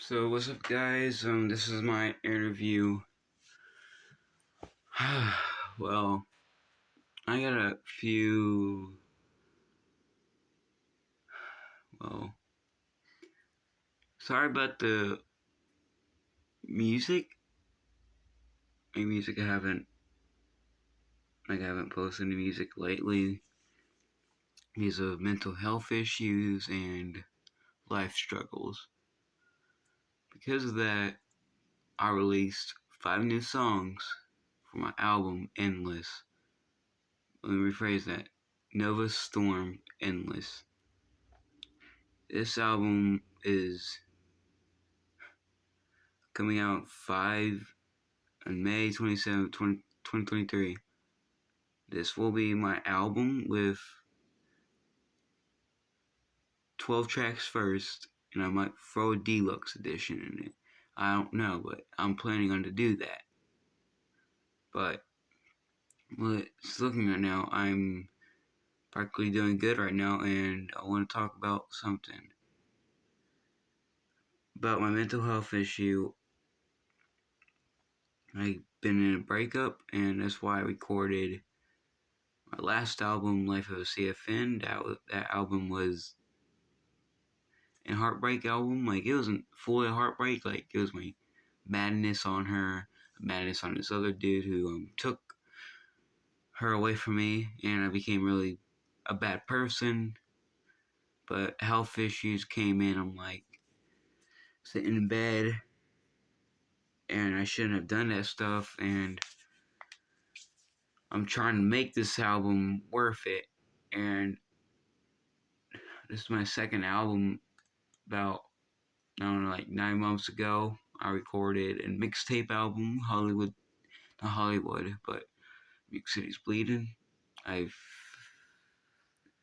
So what's up, guys? This is my interview. Well, I got a few. Well, sorry about the music. My music, I haven't posted any music lately because of mental health issues and life struggles. Because of that, I released 5 new songs for my album Endless. Let me rephrase that: Nova Storm Endless. This album is coming out on May 27th, 2023. This will be my album with 12 tracks first, and I might throw a deluxe edition in it. I don't know, but I'm planning on to do that. But it's looking right now, I'm practically doing good right now, and I want to talk about something. About my mental health issue. I've been in a breakup, and that's why I recorded my last album, Life of a CFN. That album was a heartbreak album. Like, it wasn't fully heartbreak. Like, it was my madness on her, madness on this other dude who took her away from me, and I became really a bad person. But health issues came in. I'm like sitting in bed, and I shouldn't have done that stuff. And I'm trying to make this album worth it. And this is my second album. About, I don't know, like 9 months ago, I recorded a mixtape album, not Hollywood, but Big City's Bleeding. I've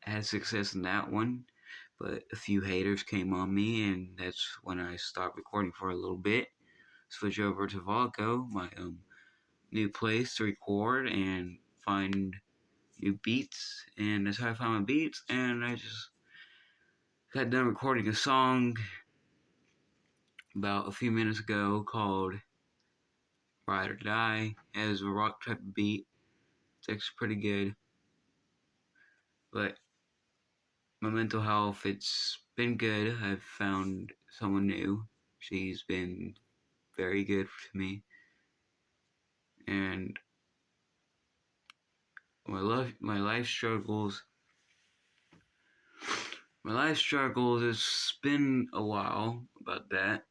had success in that one, but a few haters came on me, and that's when I stopped recording for a little bit. Switch over to Volco, my new place to record and find new beats, and that's how I found my beats. And I just got done recording a song about a few minutes ago called Ride or Die. It has a rock type of beat. It's actually pretty good. But my mental health, it's been good. I've found someone new. She's been very good to me. And my life struggles. It's been a while about that.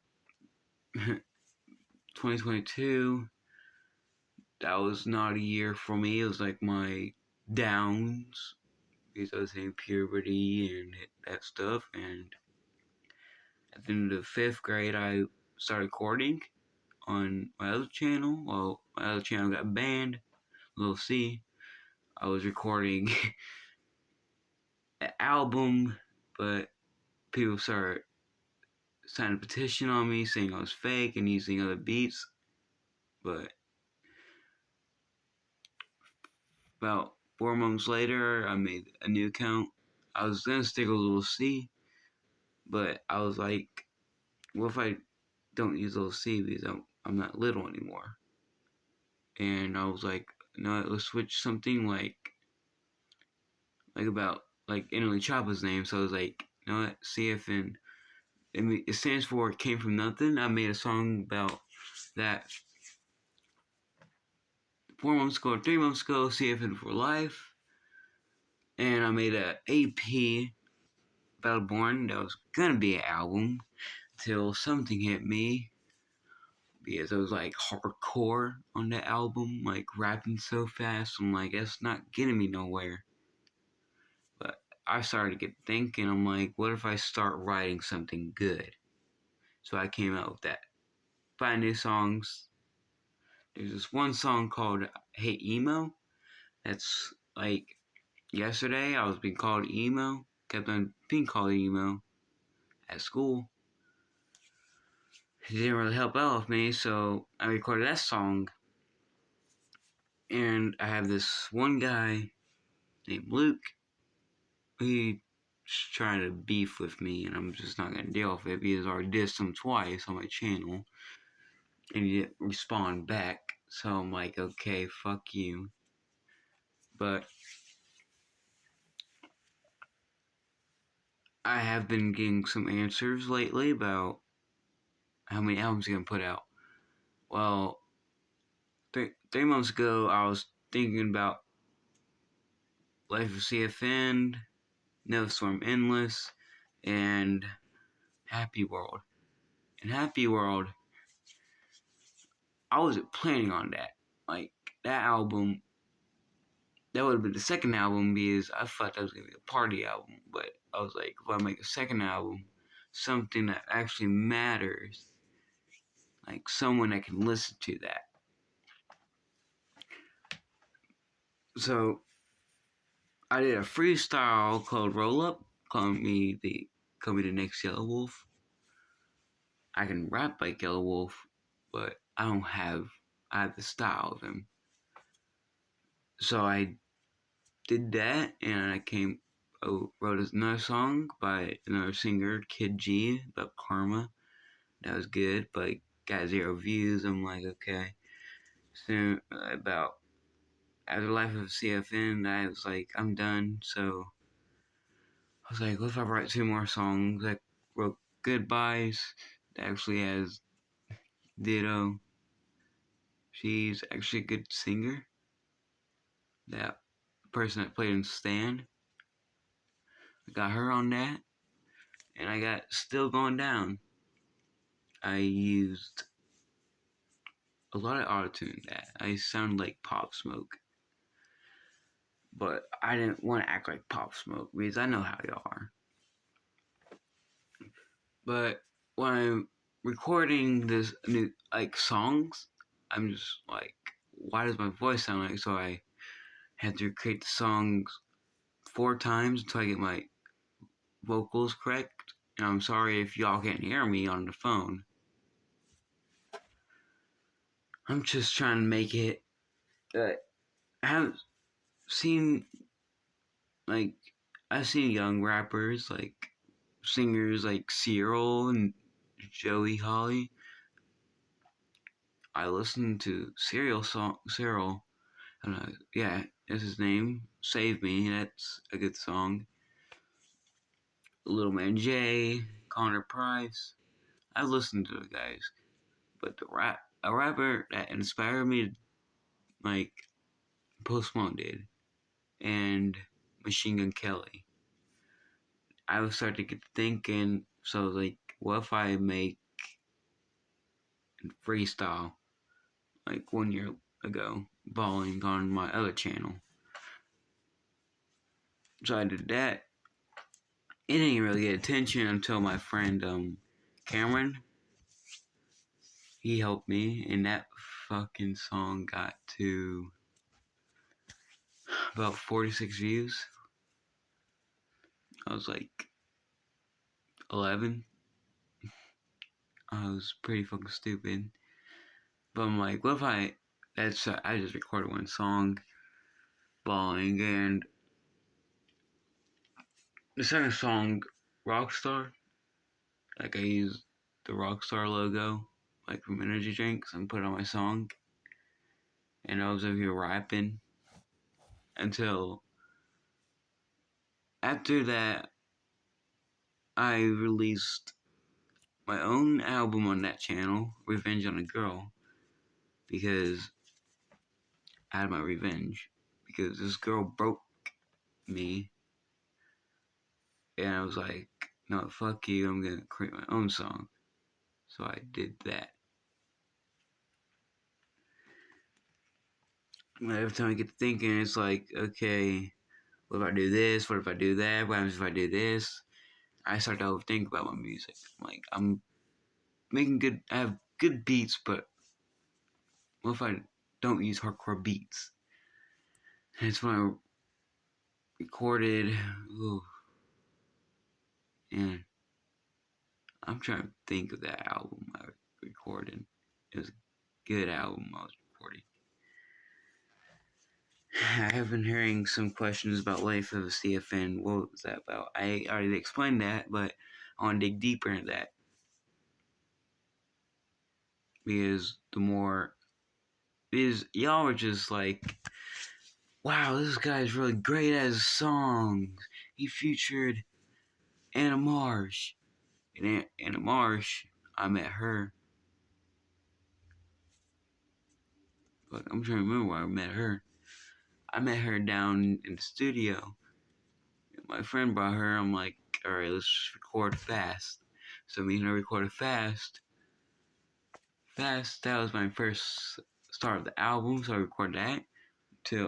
2022, that was not a year for me. It was like my downs, because I was in puberty and that stuff. And at the end of 5th grade, I started recording on my other channel. Well, my other channel got banned, Little C. I was recording an album, but people started signing a petition on me saying I was fake and using other beats. But about 4 months later, I made a new account. I was gonna stick with Little C, but I was like, what if I don't use Little C because I'm not little anymore? And I was like, no, let's switch something like about Italy Choppa's name. So I was like, you know what, CFN. It stands for Came From Nothing. I made a song about that 4 months ago, 3 months ago, CFN for Life. And I made a AP, Battleborn, that was gonna be an album, till something hit me. Because I was like hardcore on that album, like rapping so fast. I'm like, that's not getting me nowhere. But I started to get thinking, I'm like, what if I start writing something good? So I came out with that 5 new songs. There's this one song called Hey Emo. That's like, yesterday I was being called emo. Kept on being called emo at school. It didn't really help out with me, so I recorded that song. And I have this one guy named Luke. He trying to beef with me, and I'm just not gonna deal with it because I already dissed him twice on my channel, and he didn't respond back. So I'm like, okay, fuck you. But I have been getting some answers lately about how many albums he's gonna put out. Well, 3 months ago, I was thinking about Life of CFN, No Storm Endless, and Happy World. In Happy World, I wasn't planning on that. Like, that album, that would have been the second album because I thought that was going to be a party album. But I was like, if I make a second album, something that actually matters, like someone that can listen to that. So, I did a freestyle called Roll Up, call me the next Yellow Wolf. I can rap like Yellow Wolf, but I have the style of him. So I did that, and I wrote another song by another singer, Kid G, about karma. That was good, but got 0 views. I'm like, okay. So about After Life of CFN, I was like, I'm done. So I was like, what if I write 2 more songs? I wrote Goodbyes. That actually has Ditto. She's actually a good singer. That person that played in Stan. I got her on that. And I got Still Going Down. I used a lot of autotune in that. I sound like Pop Smoke. But I didn't want to act like Pop Smoke because I know how y'all are. But when I'm recording this new songs, I'm just like, why does my voice sound like? So I had to create the songs 4 times until I get my vocals correct. And I'm sorry if y'all can't hear me on the phone. I'm just trying to make it. I haven't seen I've seen young rappers like singers like Cyril and Joey Holly. I listened to Cyril, and yeah, that's his name. Save Me, that's a good song. Little Man J, Connor Price. I listened to the guys, but a rapper that inspired me, like Post Malone did, and Machine Gun Kelly. I was starting to get thinking, so like, what if I make freestyle like 1 year ago, balling on my other channel? So I did that. It didn't really get attention until my friend Cameron, he helped me, and that fucking song got to about 46 views. I was like 11. I was pretty fucking stupid. But I'm like, what if I just recorded 1 song, balling, and the second song, Rockstar, like I used the Rockstar logo, like from energy drinks, and put it on my song. And I was over here rapping until after that, I released my own album on that channel, Revenge on a Girl, because I had my revenge. Because this girl broke me, and I was like, no, fuck you, I'm gonna create my own song. So I did that. And every time I get to thinking, it's like, okay, what if I do this? What if I do that? What happens if I do this? I start to overthink about my music. Like, I'm I have good beats, but what if I don't use hardcore beats? And it's when I recorded, and I'm trying to think of that album I recorded. It was a good album I was recording. I have been hearing some questions about life of a CFN. What was that about? I already explained that, but I want to dig deeper into that. Because y'all were just like, wow, this guy's really great at his songs. He featured Anna Marsh. And Anna Marsh, I met her. But I'm trying to remember where I met her. I met her down in the studio. My friend brought her. I'm like, alright, let's record fast. So me and her recorded fast. That was my first start of the album, so I recorded that.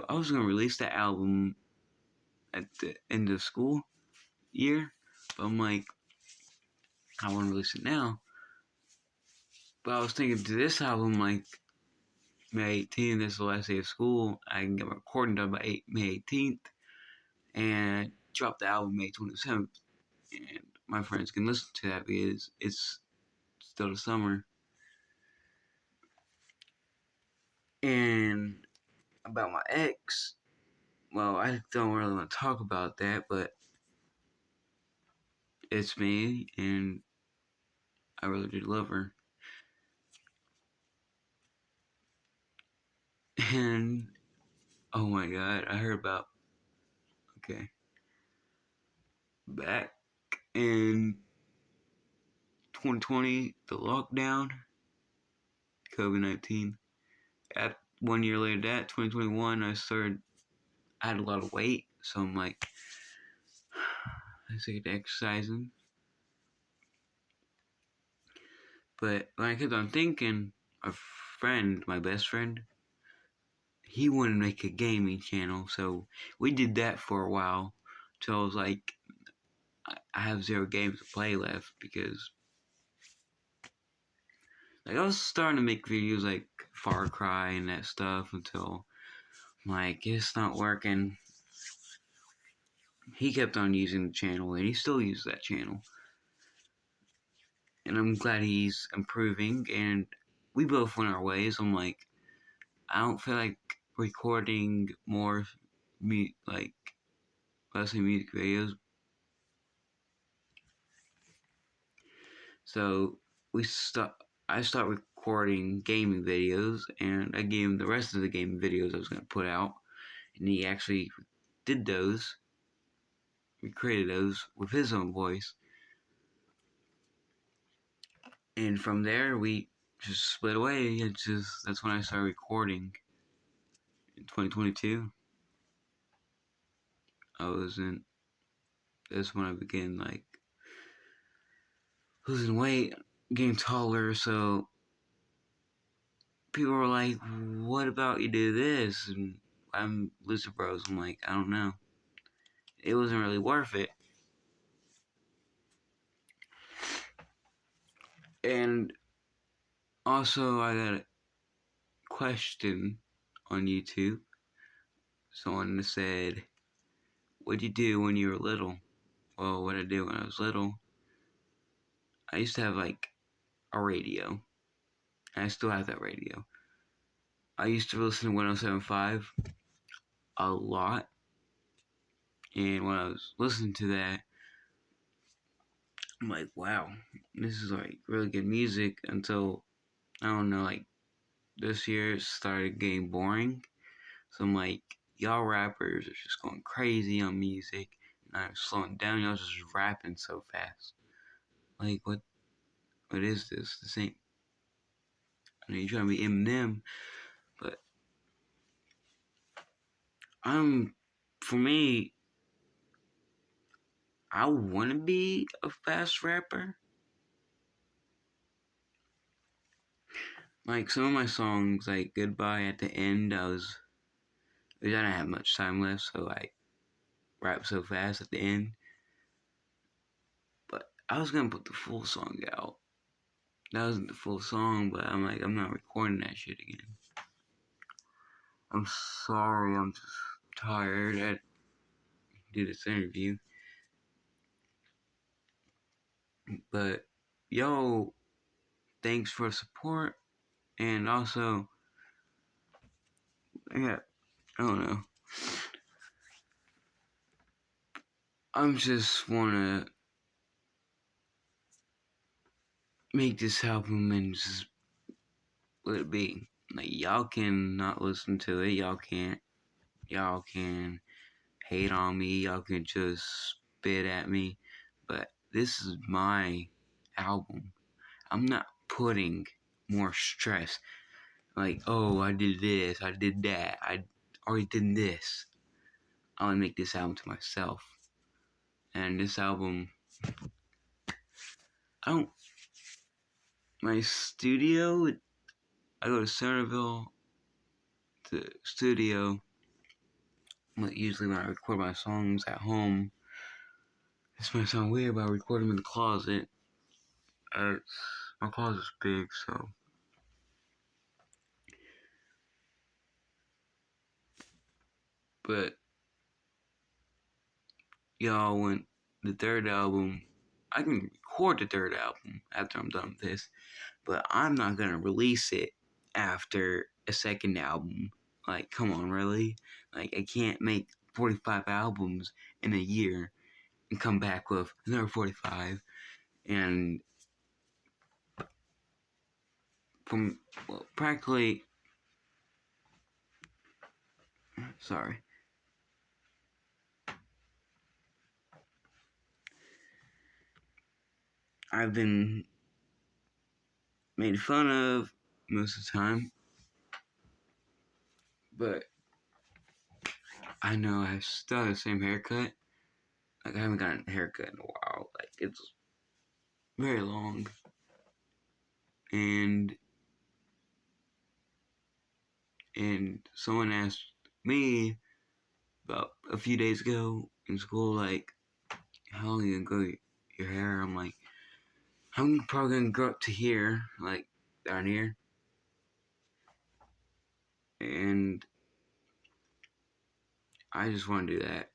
I was gonna release that album at the end of school year, but I'm like, I want to release it now. But I was thinking to this album, like May 18th, that's the last day of school. I can get my recording done by May 18th, and drop the album May 27th, and my friends can listen to that because it's still the summer. And about my ex, well, I don't really want to talk about that, but it's me, and I really did love her. And oh my god, I heard about back in 2020, the lockdown, COVID-19. At 1 year later, that 2021, I had a lot of weight, so I'm like, I started exercising. But when I kept on thinking, my best friend, he wanted to make a gaming channel, so we did that for a while. So I was like, I have 0 games to play left because, like, I was starting to make videos like Far Cry and that stuff until, like, it's not working. He kept on using the channel, and he still uses that channel. And I'm glad he's improving, and we both went our ways. I'm like, I don't feel like recording more, let's say music videos. So I stopped recording gaming videos, and I gave him the rest of the gaming videos I was going to put out, and he actually did those, recreated those with his own voice. And from there, we just split away. That's when I started recording in 2022. That's when I began, like, losing weight, getting taller, so people were like, what about you do this? And I'm Lucid Bros. I'm like, I don't know. It wasn't really worth it. And also, I got a question on YouTube. Someone said, what'd you do when you were little? Well, what I did when I was little, I used to have, like, a radio. I still have that radio. I used to listen to 107.5 a lot. And when I was listening to that, I'm like, wow, this is, like, really good music until, I don't know, like, this year it started getting boring. So I'm like, y'all rappers are just going crazy on music, and I'm slowing down. Y'all just rapping so fast. Like, what is this? This ain't. I mean, you're trying to be Eminem, but for me, I want to be a fast rapper. Like, some of my songs, like Goodbye at the end, I didn't have much time left, so I rap so fast at the end. But I was gonna put the full song out. That wasn't the full song, but I'm like, I'm not recording that shit again. I'm sorry, I'm just tired. I did this interview. But, yo, thanks for the support. And also, yeah, I don't know. I'm just wanna make this album and just let it be. Like, y'all can not listen to it. Y'all can hate on me. Y'all can just spit at me. But this is my album. I'm not putting more stress. Like, oh, I did this, I did that, I already did this. I want to make this album to myself. And this album, my studio, I go to Centerville, to studio. Usually when I record my songs at home, this might sound weird, but I record them in the closet. My closet's big, so. But, y'all, when the third album, I can record the third album after I'm done with this, but I'm not gonna release it after a second album. Like, come on, really? Like, I can't make 45 albums in a year and come back with another 45. And from, well, practically, sorry. I've been made fun of most of the time, but I know I still have the same haircut. Like, I haven't gotten a haircut in a while. Like, it's very long. And someone asked me about a few days ago in school, like, how long are you gonna grow your hair? I'm like, I'm probably gonna grow up to here, like, down here. And I just wanna do that.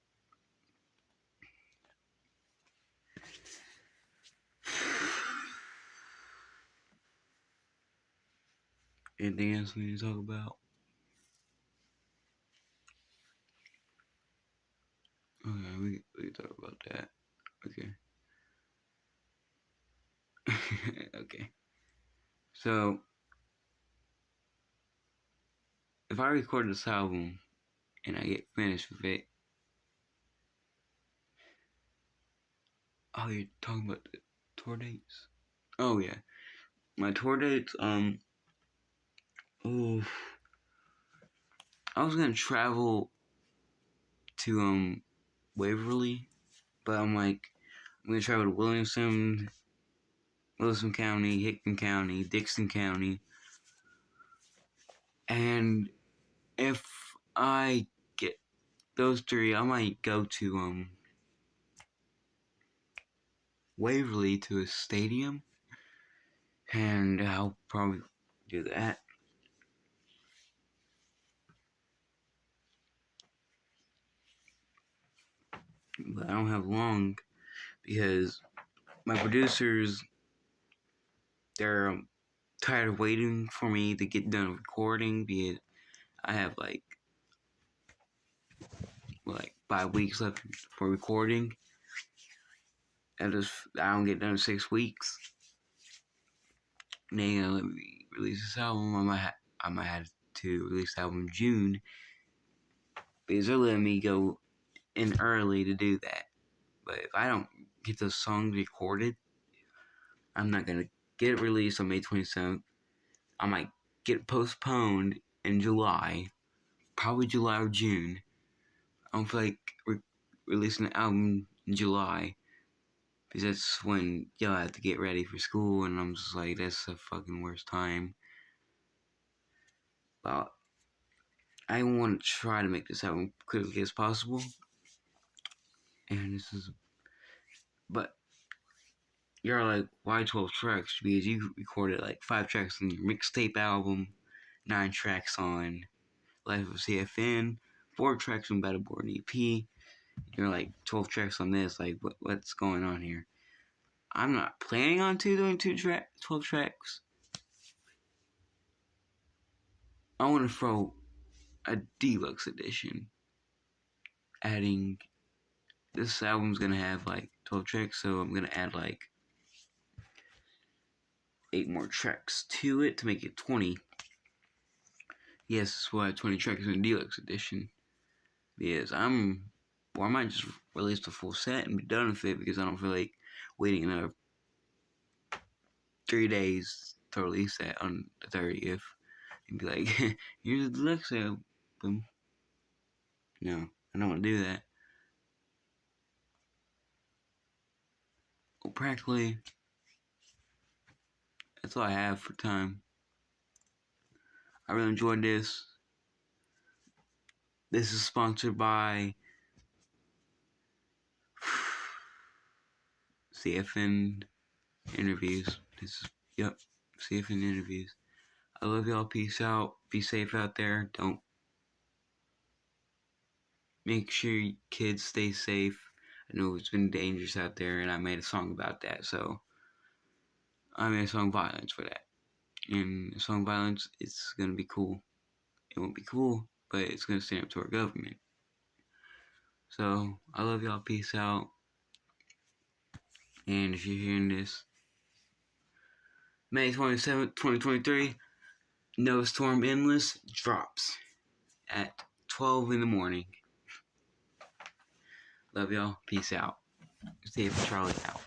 Anything else we need to talk about? Okay, we can talk about that. Okay. Okay. So, if I record this album and I get finished with it, oh, you're talking about the tour dates? Oh yeah, my tour dates. Oh, I was gonna travel to Waverly, but I'm like, I'm gonna travel to Williamson County, Hickman County, Dixon County, and if I get those three, I might go to Waverly to a stadium, and I'll probably do that. But I don't have long because my producers, they're tired of waiting for me to get done recording because I have like 5 weeks left for recording. I don't get done in 6 weeks. They gonna let me release this album. I might have to release the album in June because they're letting me go in early to do that. But if I don't get those songs recorded, I'm not gonna get it released on May 27th. I might get postponed in July, probably July or June. I don't feel like releasing an album in July because that's when y'all have to get ready for school, and I'm just like, that's the fucking worst time. But I want to try to make this album quickly as possible, and but you're like, why 12 tracks? Because you recorded like 5 tracks on your mixtape album, 9 tracks on Life of CFN, 4 tracks on Battleborn EP. You're like 12 tracks on this. Like, what's going on here? I'm not planning on doing 12 tracks. I want to throw a deluxe edition adding. This album's gonna have like 12 tracks, so I'm gonna add like 8 more tracks to it to make it 20. Yes, that's why 20 tracks in the deluxe edition. Because I might just release the full set and be done with it because I don't feel like waiting another 3 days to release that on the 30th and be like, here's the deluxe album. No, I don't want to do that. Well, practically, that's all I have for time. I really enjoyed this. This is sponsored by CFN Interviews. CFN Interviews. I love y'all. Peace out. Be safe out there. Don't make sure kids stay safe. I know it's been dangerous out there, and I made a song about that. So I made a song Violence for that. And the song Violence, it's gonna be cool. It won't be cool, but it's gonna stand up to our government. So I love y'all. Peace out. And if you're hearing this, May 27th, 2023, No Storm Endless drops at 12 in the morning. Love y'all. Peace out. CFN Charlie out.